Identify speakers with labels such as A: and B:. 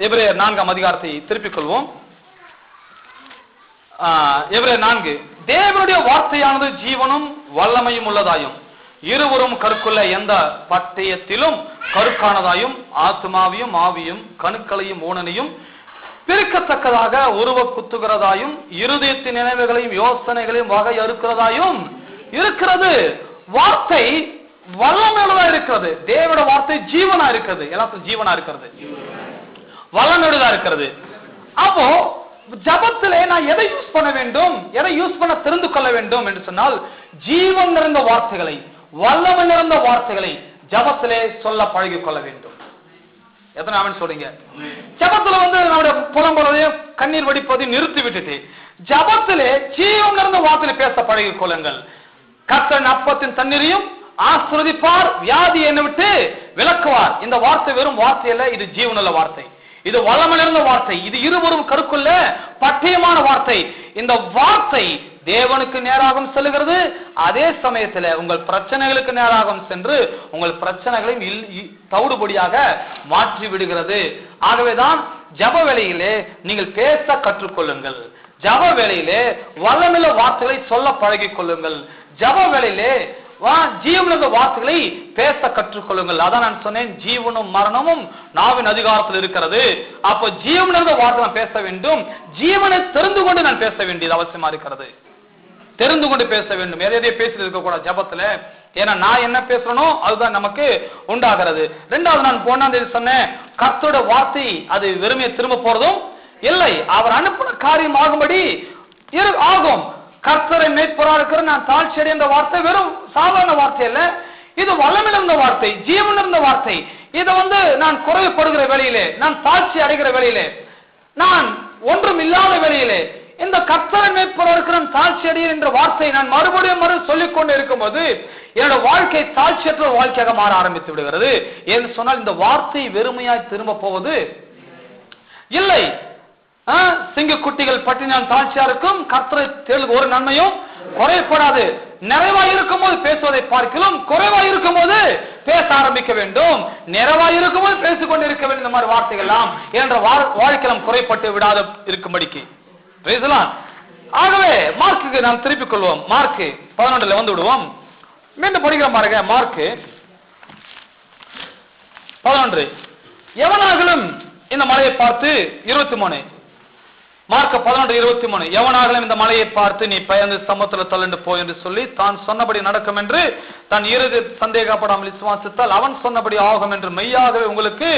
A: எபிரேயர் 4ஆம் அதிகாரத்தை திருப்பிக் கொள்வோம். எபிரேயர் 4. தேவனுடைய வார்த்தையானது ஜீவனும் வல்லமையும் உள்ளதாயும் இருவரும் கருக்குள்ள எந்த பட்டயத்திலும் கருக்கானதாயும் ஆத்மாவையும் ஆவியும் கணுக்களையும் ஊனனையும் பிரிக்கத்தக்கதாக உருவ குத்துகிறதாயும் இருதயத்தின் நினைவுகளையும் யோசனைகளையும் வகை அறுக்கிறதாயும் இருக்கிறது. வார்த்தை வல்லமையுள்ளதா இருக்கிறது. தேவனுடைய வார்த்தை ஜீவனா இருக்கிறது. எல்லாத்துக்கும் ஜீவனா இருக்கிறது, வல்லமையுள்ளதா இருக்கிறது. அப்போ ஜபத்திலே நான் எதை யூஸ் பண்ண வேண்டும், எதை யூஸ் பண்ண தெரிந்து கொள்ள வேண்டும் என்று சொன்னால், ஜீவன் நிறைந்த வார்த்தைகளை, வல்லமை நிறைந்த வார்த்தைகளை ஜபத்திலே சொல்ல பழகிக் கொள்ள வேண்டும். எத்தனை ஆமென் சொல்றீங்க? ஜபத்துல நம்முடைய புலம்புறதையும் கண்ணீர் வடிப்பதையும் நிறுத்தி விட்டுட்டு ஜபத்திலே ஜீவன் நிறைந்த வார்த்தையை பேச பழகிக் கொள்ளுங்கள். கர்த்தர் அப்பத்தின் தண்ணீரையும் ஆசீர்வதிப்பார், வியாதி என்னை விட்டு விலக்குவார். இந்த வார்த்தை வெறும் வார்த்தை அல்ல, இது ஜீவனுள்ள வார்த்தை, இது வல்லமை நிறைந்த வார்த்தை, இது இருவரும் கருக்குள்ள பட்டயமான வார்த்தை. இந்த வார்த்தை தேவனுக்கு நேராகவும் செல்கிறது, அதே சமயத்தில் உங்கள் பிரச்சனைகளுக்கு நேராகவும் சென்று உங்கள் பிரச்சனைகளையும் தவிடுபடியாக மாற்றி விடுகிறது. ஆகவேதான் ஜப வேளையிலே நீங்கள் பேச கற்றுக்கொள்ளுங்கள். ஜப வேளையிலே வல்லமையுள்ள வார்த்தைகளை சொல்ல பழகிக் கொள்ளுங்கள். ஜப வேளையிலே ஜீவனுள்ள வார்த்தைகளை பேச கற்றுக்கொள்ளுங்கள். அதான் நான் சொன்னேன், ஜீவனும் மரணமும் நாவின் அதிகாரத்தில் இருக்கிறது. அப்போ ஜீவனுள்ள வார்த்தை நான் பேச வேண்டும். ஜீவனை தெரிந்து கொண்டு நான் பேச வேண்டியது அவசியமா இருக்கிறது. தெரிந்து கொண்டு பேச வேண்டும். எதையே பேசிட்டு இருக்க கூடாது ஜபத்துல. ஏன்னா நான் என்ன பேசுறனோ அதுதான் நமக்கு உண்டாகிறது. ரெண்டாவது, நான் போனான் சொன்னேன், கர்த்தருடைய வார்த்தை அது வெறுமையை திரும்ப போறதும் இல்லை, அவர் அனுப்பின காரியம் ஆகும்படி ஆகும். கர்த்தரை மேய்ப்பராக இருக்கிற நான் தாழ்ச்சி அடைந்த வார்த்தை வெறும் சாதாரண வார்த்தை அல்ல, இது வல்லமை இருந்த வார்த்தை, ஜீவன் இருந்த வார்த்தை. இதை நான் குறைவுபடுகிற வேளையிலே, நான் தாழ்ச்சி அடைகிற வேளையிலே, நான் ஒன்றும் இல்லாத வேளையிலே இந்த கர்த்தரை மேய்ப்பராக இருக்கிற தாழ்ச்சி அடைய என்ற வார்த்தை நான் மறுபடியும் சொல்லிக் கொண்டு இருக்கும்போது என்னோட வாழ்க்கை தாழ்ச்சியற்ற வாழ்க்கையாக மாற ஆரம்பித்து விடுகிறது. என்று சொன்னால் இந்த வார்த்தை வெறுமையாய் திரும்ப போவது இல்லை. சிங்கக்குட்டிகள் பட்டினால் தாழ்ச்சியா இருக்கும், கர்த்தரை தேடுகிற ஒரு நன்மையும் குறைப்படாது. நிறைவாய் இருக்கும் போது பேசுவதை பார்க்கலாம், குறைவாய் இருக்கும் போது பேச ஆரம்பிக்க வேண்டும். நிறைவாய் இருக்கும் போது பேசிக்கொண்டு இருக்க வேண்டும். இந்த மாதிரி வார்த்தைகள் எல்லாம் என்ற வாழ்க்கையிலும் குறைப்பட்டு விடாத இருக்கும்படிக்கு. ஆகவே மார்க்குக்கு நாம் திருப்பிக் கொள்வோம். மார்க் 11 வந்து விடுவோம். மீண்டும் படிக்கிறோம் பாருங்க. மார்க் 11. எவனாகலும் இந்த மலையை பார்த்து 23. மார்க் 11:23. எவனாகலும் இந்த மலையை பார்த்து நீ பயந்து சமுத்திர தள்ளண்டு போய் என்று சொல்லி தான் சொன்னபடி நடக்கும் என்று தன் இருதயத்தில் சந்தேகப்படாமல் விசுவாசித்தால் அவன் சொன்னபடி ஆகும் என்று மெய்யாகவே உங்களுக்கு